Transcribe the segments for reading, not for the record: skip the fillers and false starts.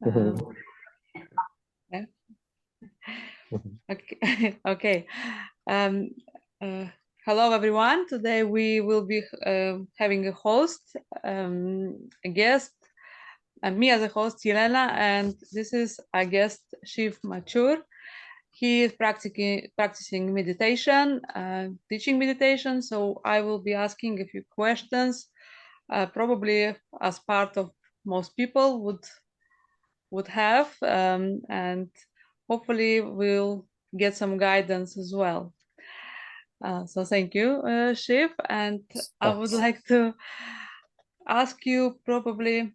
Mhm. Yeah. Mhm. Okay. Okay. Um, Hello, everyone. Today we will be having a host, a guest, and me as a host, Elena, and this is a guest, Shiv Mathur. He is practicing meditation, teaching meditation. So I will be asking a few questions, probably as part of most people would have, and hopefully we'll get some guidance as well. So thank you, Shiv, and I would Thanks. like to ask you probably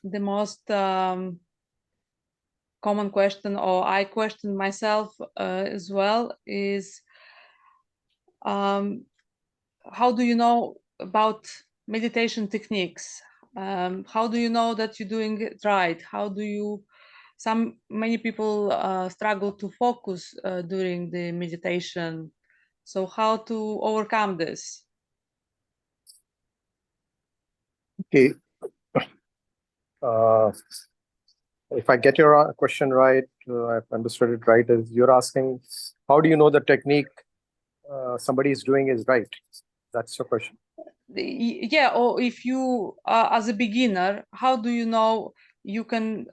the most common question, or I question myself as well, is um, how do you know about meditation techniques? How do you know that you're doing it right? How do you many people struggle to focus during the meditation, so how to overcome this? Okay. Uh, if I get your question right, I've understood it right, is you're asking how do you know the technique somebody is doing is right? That's your question. Yeah, or if you as a beginner, how do you know you can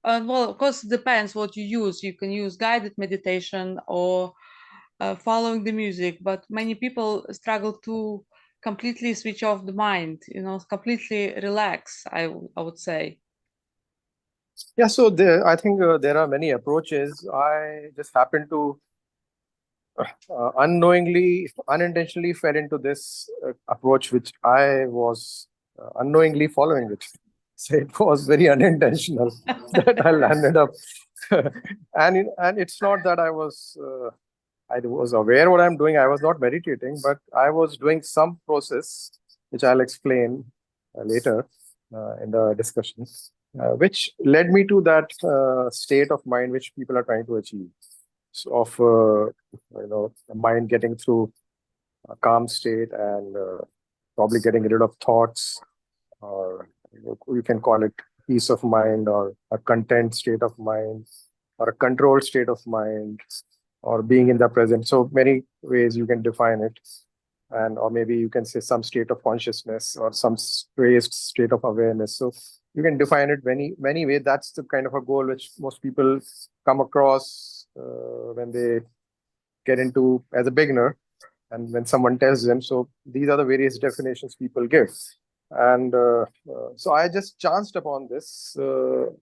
well, of course, it depends what you use. You can use guided meditation or following the music, but many people struggle to completely switch off the mind, completely relax, I would say. Yeah, so I think there are many approaches. I just happen to unintentionally fell into this approach, which I was unknowingly following it. So it was very unintentional that I landed up, and it's not that I was aware what I'm doing. I was not meditating, but I was doing some process, which I'll explain later in the discussion, which led me to that state of mind which people are trying to achieve. So of the mind getting through a calm state and probably getting rid of thoughts, or you can call it peace of mind, or a content state of mind, or a controlled state of mind, or being in the present. So many ways you can define it, and or maybe you can say some state of consciousness or some raised state of awareness. So you can define it many ways. That's the kind of a goal which most people come across when they get into as a beginner, and when someone tells them. So these are the various definitions people give, and so I just chanced upon this. Though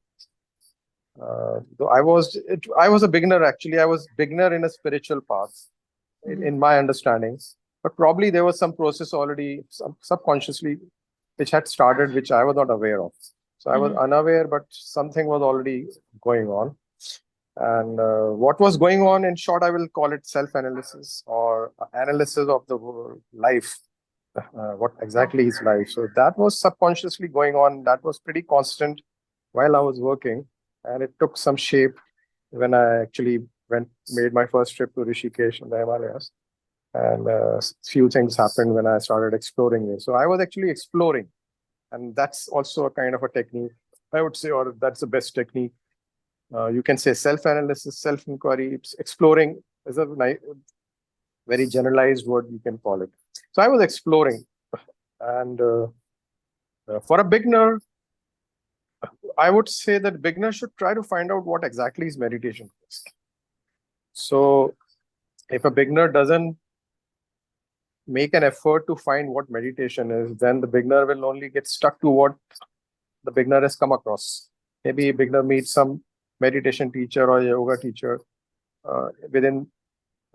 I was a beginner, actually. I was beginner in a spiritual path, Mhm. in my understandings. But probably there was some process already, subconsciously, which had started, which I was not aware of. So I was Mhm. unaware, but something was already going on. And what was going on, in short, I will call it self-analysis, or analysis of the life. What exactly is life? So that was subconsciously going on. That was pretty constant while I was working, and it took some shape when I actually made my first trip to Rishikesh in the Himalayas. And few things happened when I started exploring this. So I was actually exploring, and that's also a kind of a technique, I would say, or that's the best technique. You can say self-analysis, self-inquiry. Exploring is a very generalized word, you can call it. So I was exploring, and for a beginner, I would say that beginners should try to find out what exactly is meditation first. So if a beginner doesn't make an effort to find what meditation is, then the beginner will only get stuck to what the beginner has come across. Maybe a beginner meets some meditation teacher or yoga teacher within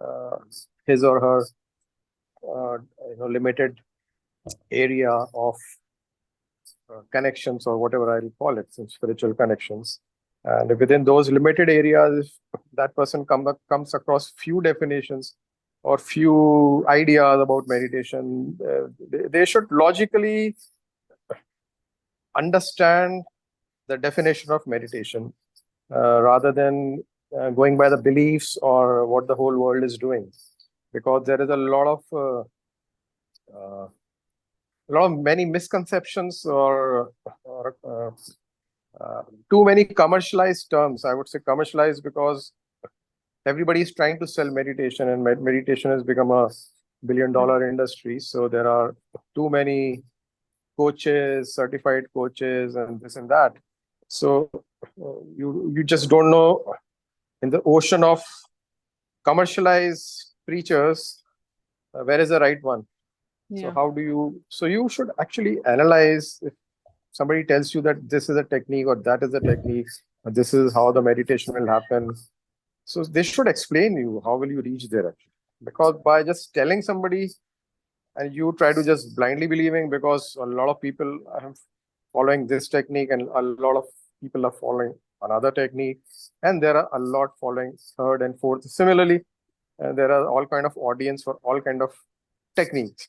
uh, his or her uh, limited area of connections, or whatever I'll call it, some spiritual connections. And within those limited areas, if that person comes across few definitions or few ideas about meditation, they should logically understand the definition of meditation rather than going by the beliefs or what the whole world is doing. Because there is uh, a lot of many misconceptions, or too many commercialized terms. I would say commercialized because everybody is trying to sell meditation, and meditation has become a billion-dollar industry. So there are too many coaches, certified coaches, and this and that. So you just don't know, in the ocean of commercialized preachers, where is the right one. So Yeah. how do you? So you should actually analyze. If somebody tells you that this is a technique or that is a technique, or this is how the meditation will happen. So they should explain you how will you reach there actually. Because by just telling somebody and you try to just blindly believing, because a lot of people are following this technique and a lot of people are following another technique, and there are a lot following third and fourth similarly, and there are all kind of audience for all kind of techniques.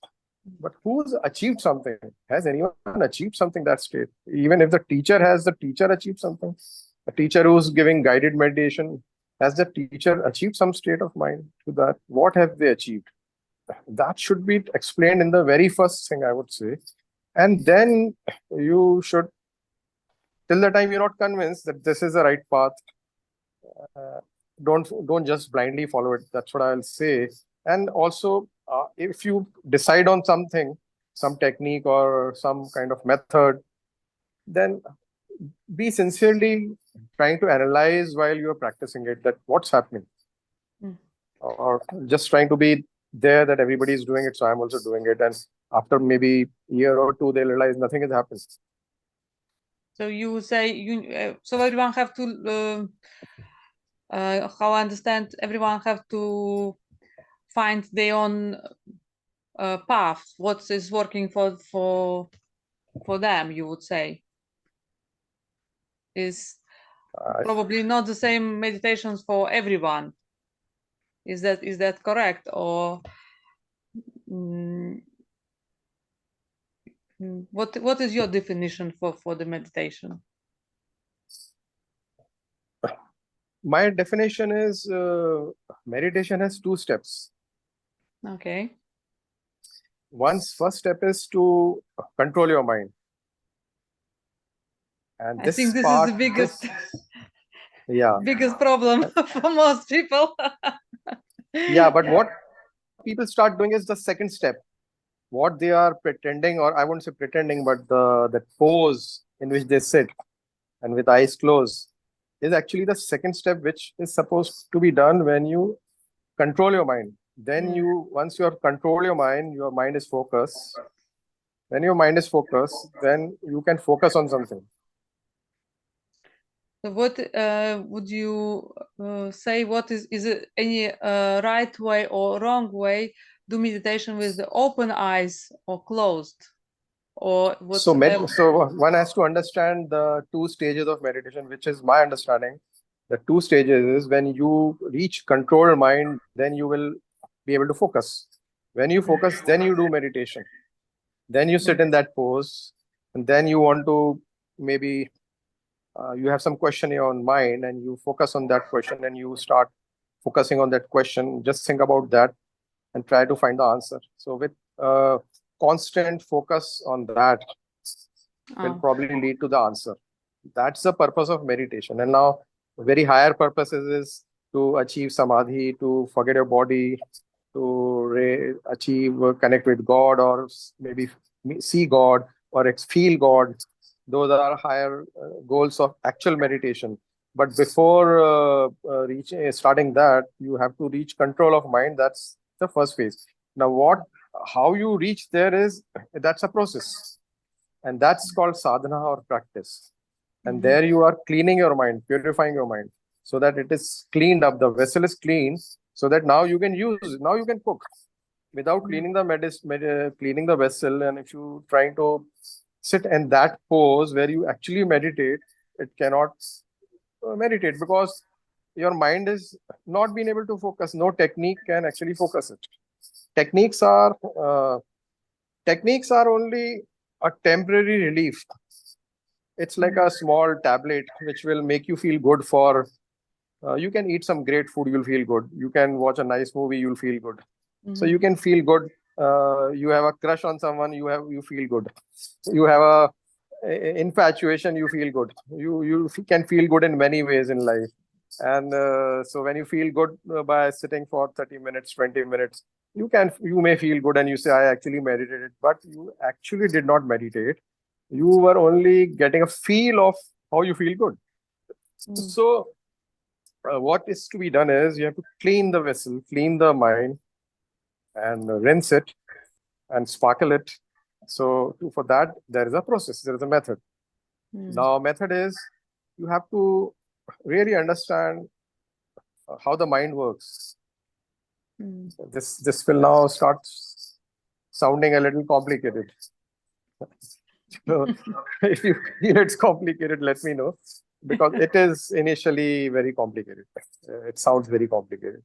But who's achieved something? Has anyone achieved something that state? Even if the teacher has, the teacher achieved something. A teacher who's giving guided meditation, has the teacher achieved some state of mind to that? What have they achieved? That should be explained in the very first thing, I would say. And then you should, till the time you're not convinced that this is the right path, uh, don't just blindly follow it. That's what I'll say. And also, if you decide on something, some technique or some kind of method, then be sincerely trying to analyze while you're practicing it, that what's happening. Mm. Or just trying to be there that everybody is doing it, so I'm also doing it, and after maybe a year or two they realize nothing has happened. So you say so everyone have to how I understand, everyone have to find their own path. What is working for them? You would say is probably not the same meditations for everyone. Is that correct? Or what is your definition for the meditation? My definition is meditation has two steps. Okay. First step is to control your mind, and I think this this is part, the biggest yeah, biggest problem for most people. yeah. But what people start doing is the second step. What they are pretending, or I won't say pretending, but the pose in which they sit and with eyes closed is actually the second step, which is supposed to be done when you control your mind. Then once you have control your mind is focused. When your mind is focused, then you can focus on something. So what would you say? What is it any right way or wrong way do meditation with the open eyes or closed? Or what's So one has to understand the two stages of meditation, which is my understanding. The two stages is when you reach control mind, then you will be able to focus. When you focus, then you do meditation. Then you sit in that pose, and then you want to maybe you have some question in your own mind, and you focus on that question, and you start focusing on that question. Just think about that and try to find the answer. So with constant focus on that will probably lead to the answer. That's the purpose of meditation. And now very higher purposes is to achieve samadhi, to forget your body, to achieve connect with God, or maybe see God or feel God. Those are higher goals of actual meditation. But before starting that, you have to reach control of mind. That's the first phase. Now, how you reach there is, that's a process, and that's called sadhana or practice. And there you are cleaning your mind, purifying your mind, so that it is cleaned up. The vessel is clean, so that now you can use. Now you can cook without cleaning cleaning the vessel. And if you trying to sit in that pose where you actually meditate, it cannot meditate, because your mind is not being able to focus. No technique can actually focus it. Techniques are techniques are only a temporary relief. It's like a small tablet which will make you feel good for. You can eat some great food, you'll feel good. You can watch a nice movie, you'll feel good. So you can feel good. You have a crush on someone, you feel good. You have infatuation, you feel good. You can feel good in many ways in life. And so when you feel good by sitting for 30 minutes, 20 minutes, you may feel good and you say, I actually meditated, but you actually did not meditate. You were only getting a feel of how you feel good. So what is to be done is you have to clean the vessel, clean the mind, and rinse it and sparkle it. So for that, there is a process, there is a method. Now, method is you have to really understand how the mind works. So this will now start sounding a little complicated. So if you feel it's complicated, let me know, because it is initially very complicated. It sounds very complicated.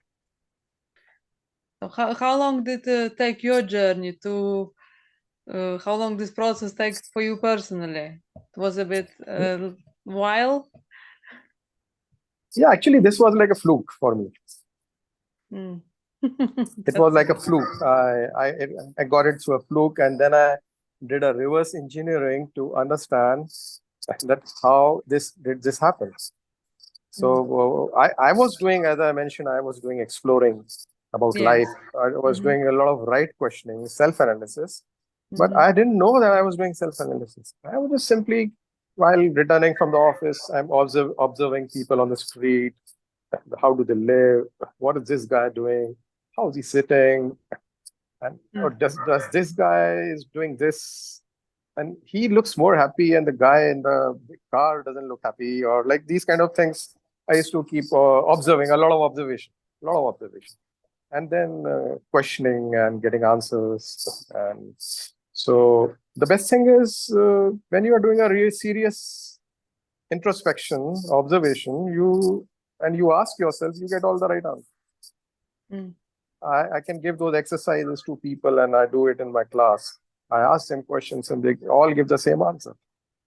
So how long did it take your journey to? How long this process take for you personally? It was a bit while. Yeah, actually, this was like a fluke for me. It was like a fluke. I got it through a fluke, and then I did a reverse engineering to understand that how this happens. So I was doing, as I mentioned, I was doing exploring about life. I was doing a lot of right questioning, self-analysis, but I didn't know that I was doing self-analysis. I was just simply, while returning from the office, I'm observing people on the street. How do they live? What is this guy doing? How is he sitting? And or does this guy is doing this? And he looks more happy, and the guy in the car doesn't look happy, or like these kind of things. I used to keep observing, a lot of observation, and then questioning and getting answers. And so the best thing is when you are doing a really serious introspection, observation, you ask yourself, you get all the right answers. I can give those exercises to people, and I do it in my class. I ask them questions and they all give the same answer.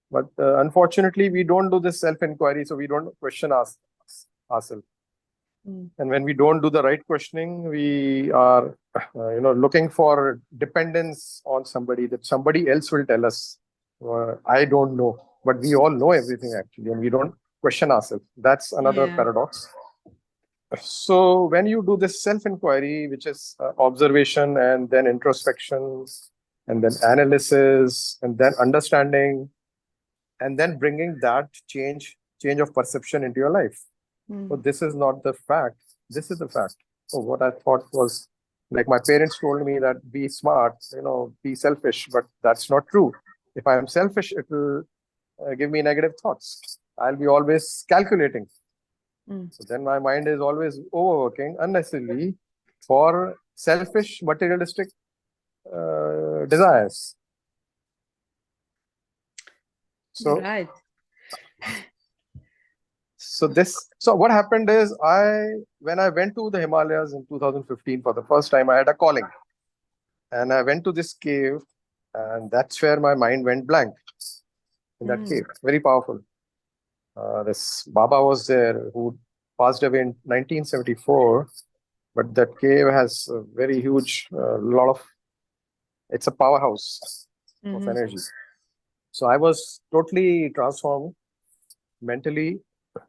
But unfortunately, we don't do this self-inquiry, so we don't question ourselves. And when we don't do the right questioning, we are looking for dependence on somebody, that somebody else will tell us. I don't know, but we all know everything actually, and we don't question ourselves. That's another paradox. So when you do this self-inquiry, which is observation and then introspection and then analysis and then understanding and then bringing that change of perception into your life. So this is not the fact. This is the fact. So what I thought was, like, my parents told me that be smart, be selfish, but that's not true. If I am selfish, it will give me negative thoughts. I'll be always calculating. So then my mind is always overworking unnecessarily for selfish, materialistic desires. So, right. So what happened is, when I went to the Himalayas in 2015 for the first time, I had a calling, and I went to this cave, and that's where my mind went blank. In that cave, very powerful. This Baba was there who passed away in 1974, but that cave has a very huge it's a powerhouse of energy. So I was totally transformed mentally,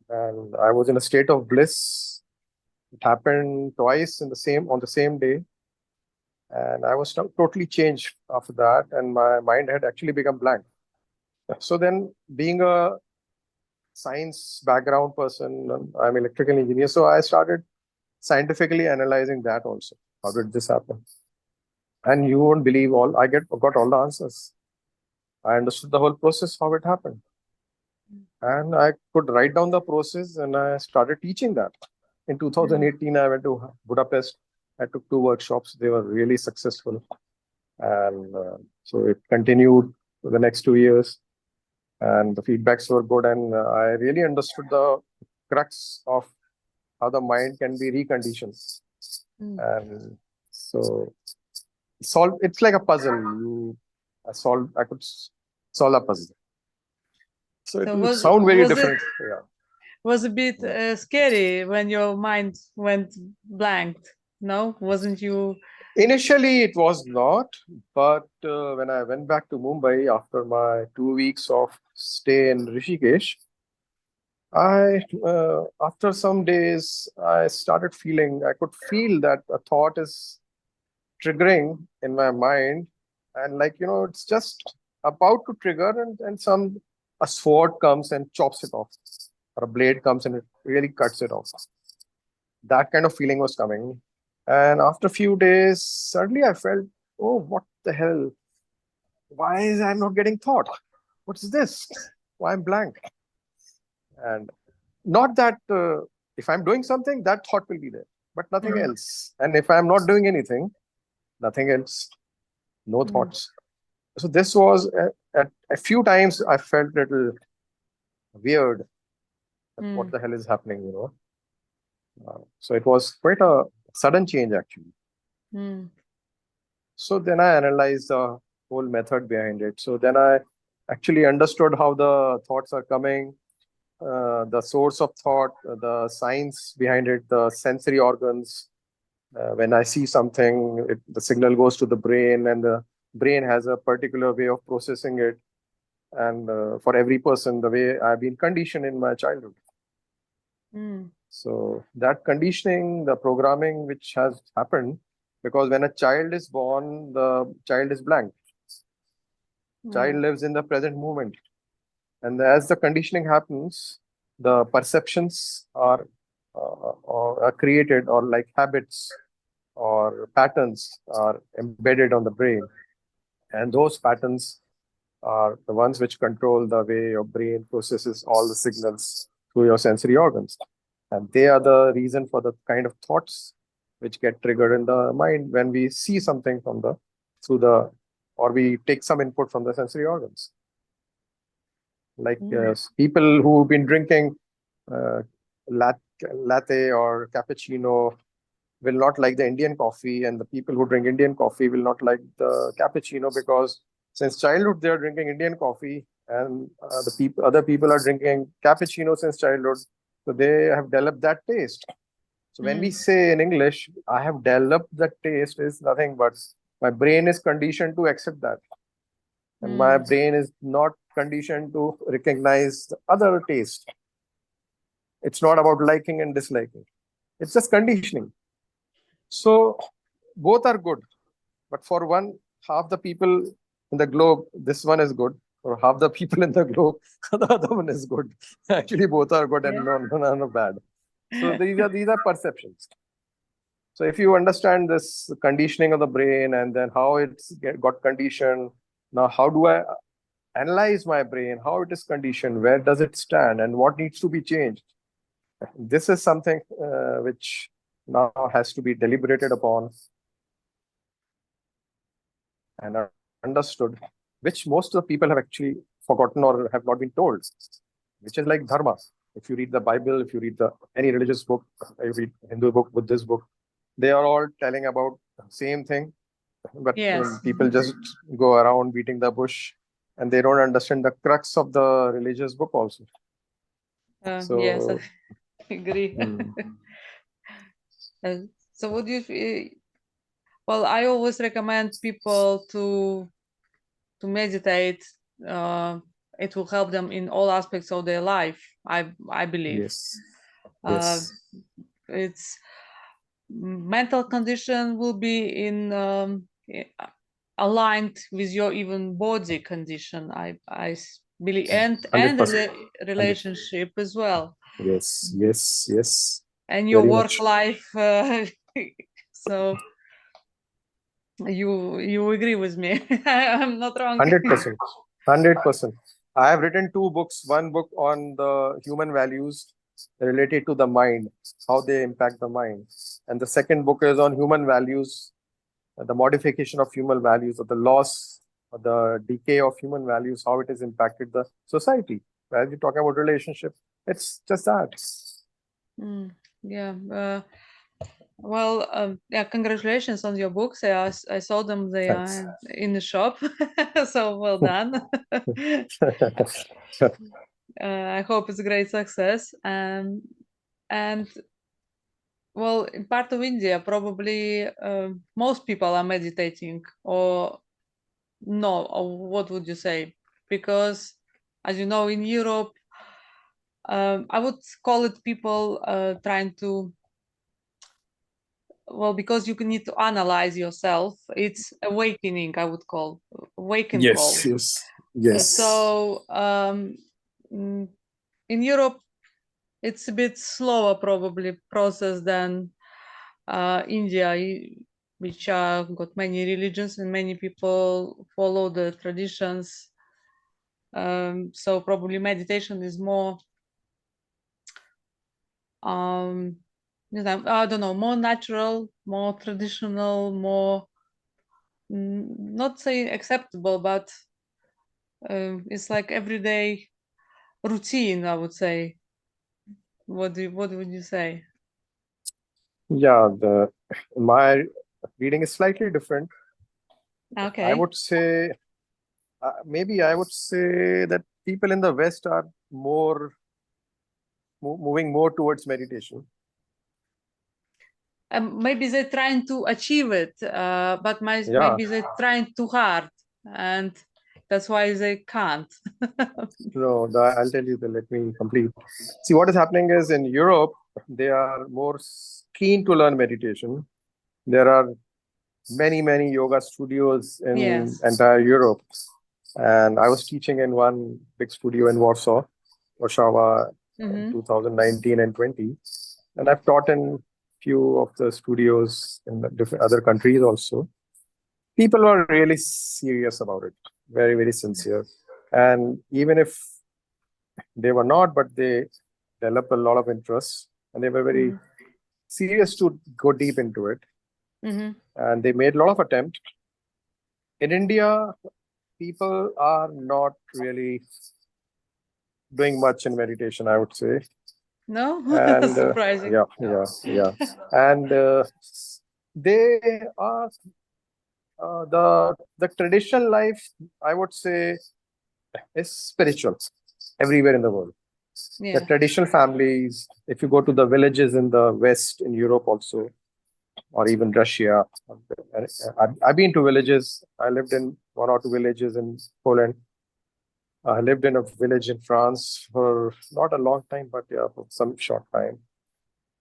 and I was in a state of bliss. It happened twice on the same day, and I was totally changed after that, and my mind had actually become blank. So then, being a science background person, I'm electrical engineer, so I started scientifically analyzing that also. How did this happen? And you won't believe I got all the answers. I understood the whole process, how it happened. And I could write down the process, and I started teaching that. In 2018, I went to Budapest. I took 2 workshops. They were really successful. And so it continued for the next 2 years. And the feedbacks were good. And I really understood the crux of how the mind can be reconditioned. And so it's like a puzzle. I could solve a puzzle. So it would sound very different. Was a bit scary when your mind went blank. No, wasn't you Initially, it was not, but when I went back to Mumbai after my 2 weeks of stay in Rishikesh, after some days, I started feeling, I could feel that a thought is triggering in my mind. And it's just about to trigger, and a sword comes and chops it off, or a blade comes and it really cuts it off. That kind of feeling was coming. And after a few days, suddenly I felt, oh, what the hell? Why is I not getting thought? What is this? Why I'm blank? And not that if I'm doing something, that thought will be there, but nothing Mm, else. And if I'm not doing anything, nothing else, no mm, thoughts. So this was at a few times I felt a little weird. That what mm, the hell is happening? So it was quite a sudden change actually. mm, So then I analyzed the whole method behind it. So then I actually understood how the thoughts are coming, the source of thought, the science behind it, the sensory organs. When I see something, the signal goes to the brain, and the brain has a particular way of processing it. And for every person, the way I've been conditioned in my childhood. mm, So that conditioning, the programming which has happened, because when a child is born, the child is blank. Child mm, lives in the present moment. And as the conditioning happens, the perceptions are created, or like habits or patterns are embedded on the brain. And those patterns are the ones which control the way your brain processes all the signals through your sensory organs. And they are the reason for the kind of thoughts which get triggered in the mind when we see something through the, or we take some input from the sensory organs. Like mm, people who've been drinking uh, latte or cappuccino will not like the Indian coffee, and the people who drink Indian coffee will not like the cappuccino, because since childhood they are drinking Indian coffee, and other people are drinking cappuccino since childhood, so they have developed that taste. So when we mm, say in English, I have developed that taste, is nothing but my brain is conditioned to accept that, and my mm, brain is not conditioned to recognize the other taste. It's not about liking and disliking. It's just conditioning. So both are good. But for one, half the people in the globe, this one is good. Or half the people in the globe, the other one is good. Actually, both are good and none are bad. So these are perceptions. So if you understand this conditioning of the brain, and then how got conditioned, now how do I analyze my brain, how it is conditioned, where does it stand, and what needs to be changed? This is something which now has to be deliberated upon and understood, which most of the people have actually forgotten or have not been told, which is like dharma. If you read the Bible, if you read any religious book, you read Hindu book, Buddhist book, they are all telling about the same thing, but yes. people just go around beating the bush, and they don't understand the crux of the religious book also. Yes, I So, agree. hmm, Uh, so would you well, I always recommend people to meditate. uh, it will help them in all aspects of their life, I believe. yes, uh, yes, it's mental condition will be in aligned with your even body condition, believe, and 100%. 100. relationship as well, Yes, yes, yes, and your very work much. life. So you agree with me. I'm not wrong. 100%. 100%. I have written two books. One book on the human values related to the mind, how they impact the mind. And the second book is on human values, the modification of human values, or the loss, or the decay of human values, how it has impacted the society. As you're talking about relationship, it's just that. Mm, yeah. Well, yeah, congratulations on your books. I saw them. They Thanks. are in the shop. So well done. I hope it's a great success. And well, in part of India, probably most people are meditating, or no, or what would you say? Because, as you know, in Europe, I would call it people trying to, well, because you need to analyze yourself. It's awakening, I would call, awaken call. Yes, yes. So mm, in Europe, it's a bit slower probably process than India, which got many religions and many people follow the traditions. So probably meditation is more, I don't know, more natural, more traditional, more not say acceptable, but it's like everyday routine, I would say. What would you say? Yeah, the my reading is slightly different. I Okay. would say maybe I would say that people in the West are more moving more towards meditation. Maybe they're trying to achieve it, but Yeah, maybe they're trying too hard, and that's why they can't. no, I'll tell you. Let me complete. See, what is happening is in Europe, they are more keen to learn meditation. There are many yoga studios in Yes. entire Europe, and I was teaching in one big studio in Warsaw, in Mm-hmm. 2019 and 20, and I've taught in few of the studios in the different other countries also. People were really serious about it, very sincere, and even if they were not, but they developed a lot of interest, and they were very Mm-hmm. serious to go deep into it, Mm-hmm. and they made a lot of attempts. In India, people are not really doing much in meditation, I would say. No, And surprising. yeah. And they are the traditional life, I would say, is spiritual everywhere in the world. The Yeah. traditional families, if you go to the villages in the West, in Europe also, or even Russia, I've been to villages. I lived in one or two villages in Poland. I lived in a village in France for not a long time, but yeah, for some short time.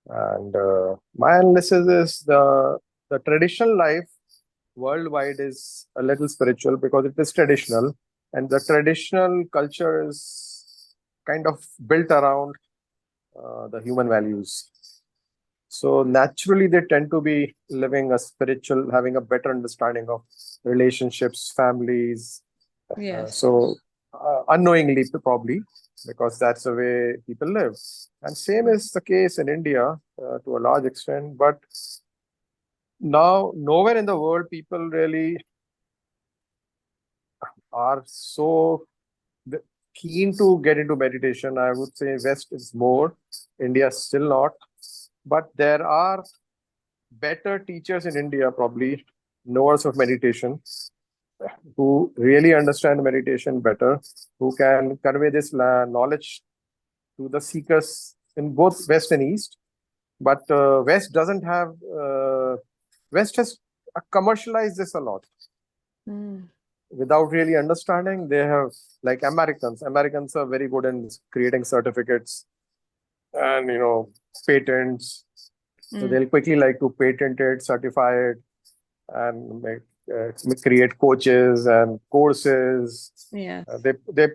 And my analysis is the traditional life worldwide is a little spiritual because it is traditional, and the traditional culture is kind of built around the human values. So naturally, they tend to be living a spiritual, having a better understanding of relationships, families. Yes. Unknowingly, probably, because that's the way people live. And same is the case in India to a large extent. But now, nowhere in the world, people really are so keen to get into meditation. I would say West is more, India still not. But there are better teachers in India, probably knowers of meditation, who really understand meditation better, who can convey this knowledge to the seekers in both West and East. But West has commercialized this a lot Mm. without really understanding. They have, like Americans are very good in creating certificates and patents. So Mm. they'll quickly like to patent it, certify it, and create coaches and courses. Yes. They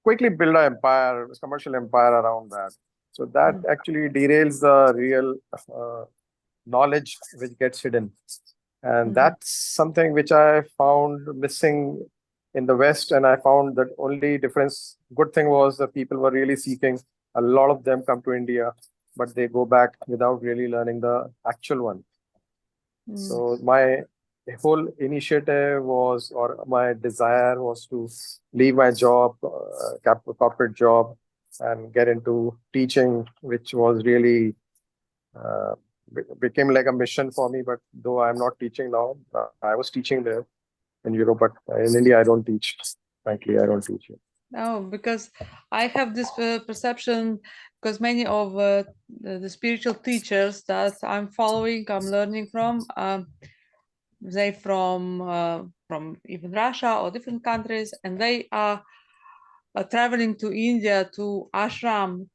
quickly build an empire, a commercial empire around that. So that Mm. actually derails the real knowledge which gets hidden. And Mm. that's something which I found missing in the West. And I found that only difference, good thing was that people were really seeking. A lot of them come to India, but they go back without really learning the actual one. Mm. So my whole initiative was, or my desire was to leave my job, corporate job, and get into teaching, which was really became like a mission for me. But though I'm not teaching now, I was teaching there in Europe, but in India I don't teach. Frankly, I don't teach it. No, because I have this perception, because many of the spiritual teachers that I'm following, I'm learning from, they from even Russia or different countries, and they are traveling to India to ashram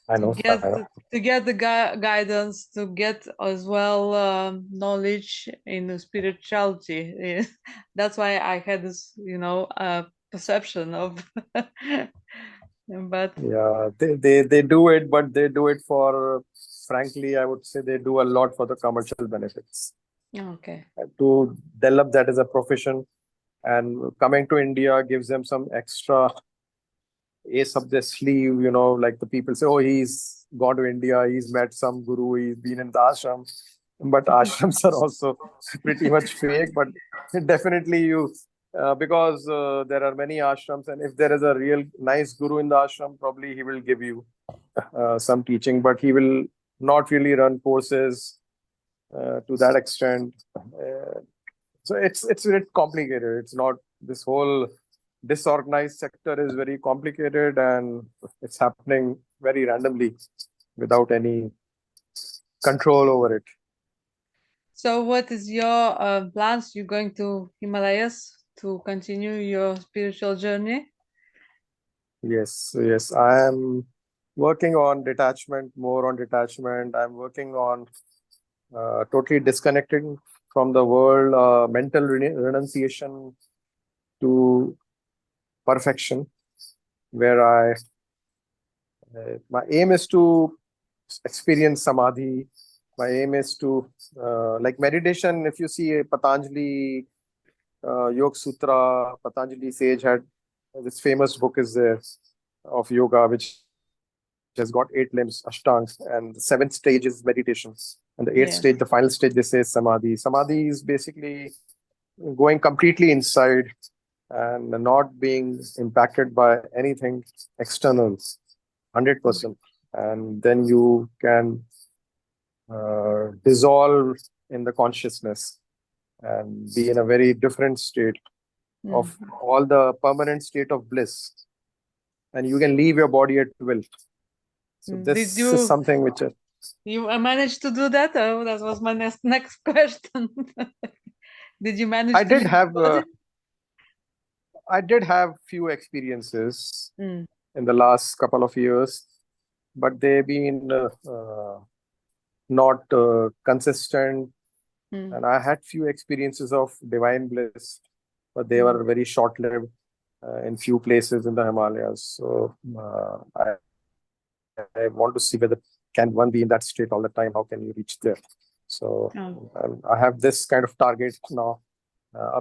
I to know, get I know. to get the guidance, to get as well knowledge in spirituality. That's why I had this, perception of. But Yeah, they do it, but they do it for, frankly, I would say they do a lot for the commercial benefits. okay. To develop that as a profession, and coming to India gives them some extra ace up their sleeve, like the people say, oh, he's gone to India, he's met some guru, he's been in the ashram. But ashrams are also pretty much fake, but definitely because there are many ashrams, and if there is a real nice guru in the ashram, probably he will give you some teaching, but he will not really run courses to that extent. So it's very complicated. It's not, this whole disorganized sector is very complicated, and it's happening very randomly without any control over it. So, what is your plans? You going to Himalayas to continue your spiritual journey? Yes, yes. I am working on detachment, more on detachment. I'm working on totally disconnecting from the world, mental renunciation to perfection, where my aim is to experience samadhi. My aim is to, like meditation, if you see Patanjali Yoga Sutra, Patanjali sage had this famous book is there of yoga, which has got 8 limbs, ashtangs, and the 7th stage is meditation. And the 8th stage, the Yes. final stage, they say samadhi. Samadhi is basically going completely inside and not being impacted by anything external, 100%. And then you can dissolve in the consciousness and be in a very different state of Mm. all the permanent state of bliss. And you can leave your body at will. So Did this is you something which manage to do that? Oh, that was my next question. Did you I manage to did leave have. the body? I did have few experiences Mm. in the last couple of years, but they've been not consistent. Mm. And I had few experiences of divine bliss, but they Mm. were very short-lived in few places in the Himalayas. So I want to see whether can one be in that state all the time? How can you reach there? So Oh. I have this kind of target now,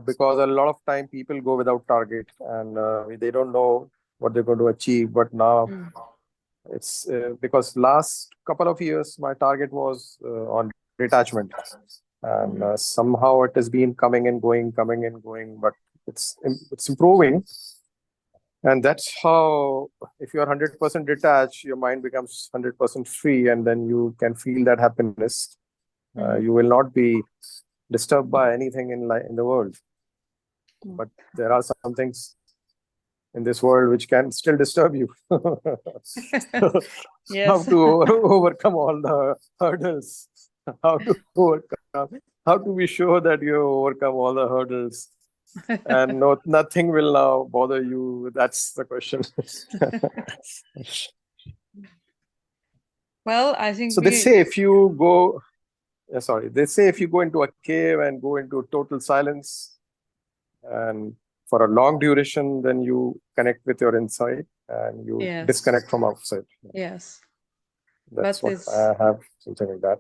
because a lot of time people go without target, and they don't know what they're going to achieve. But now Mm. it's because last couple of years my target was on detachment, and Mm. somehow it has been coming and going, but it's improving. And that's how, if you're 100% detached, your mind becomes 100% free, and then you can feel that happiness. Mm. You will not be disturbed by anything in the world. Mm. But there are some things in this world which can still disturb you. How Yes. to overcome all the hurdles? How to overcome? How to be sure that you overcome all the hurdles, and nothing will now bother you? That's the question. Well, I think So they we say if you go, sorry, they say if you go into a cave and go into total silence and for a long duration, then you connect with your inside and you yes, disconnect from outside. yes, That's but what it's I have, something like that.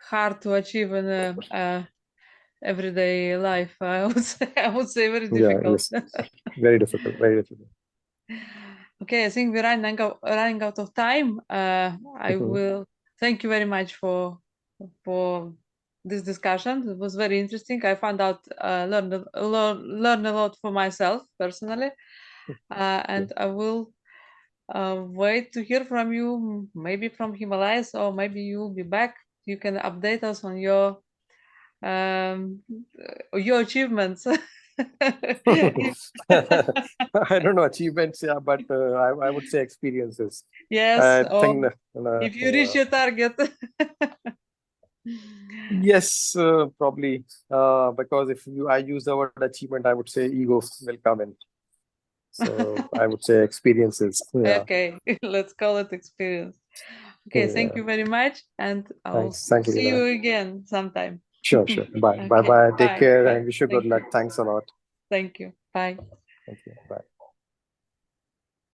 hard to achieve in everyday life. I would say, very Yeah, difficult. yes. Very difficult, very difficult. Okay, I think we're running out of time. I Mhm. will thank you very much for this discussion. It was very interesting. I found out learn a lot for myself personally, Yeah. and I will wait to hear from you. Maybe from Himalayas, or maybe you'll be back. You can update us on your achievements. I don't know achievements, yeah, but I would say experiences. Yes, I or think if you reach your target. yes, probably because if I use the word achievement, I would say ego will come in. So I would say experiences. Yeah, Okay, let's call it experience. Okay, thank yeah. you very much, and I'll Thank you, see Lina. you again sometime. Sure, sure. Bye, bye, Okay, bye. Take bye, care bye. and wish you good Thank luck. you. Thanks a lot. Thank you. Bye. Thank you. Bye.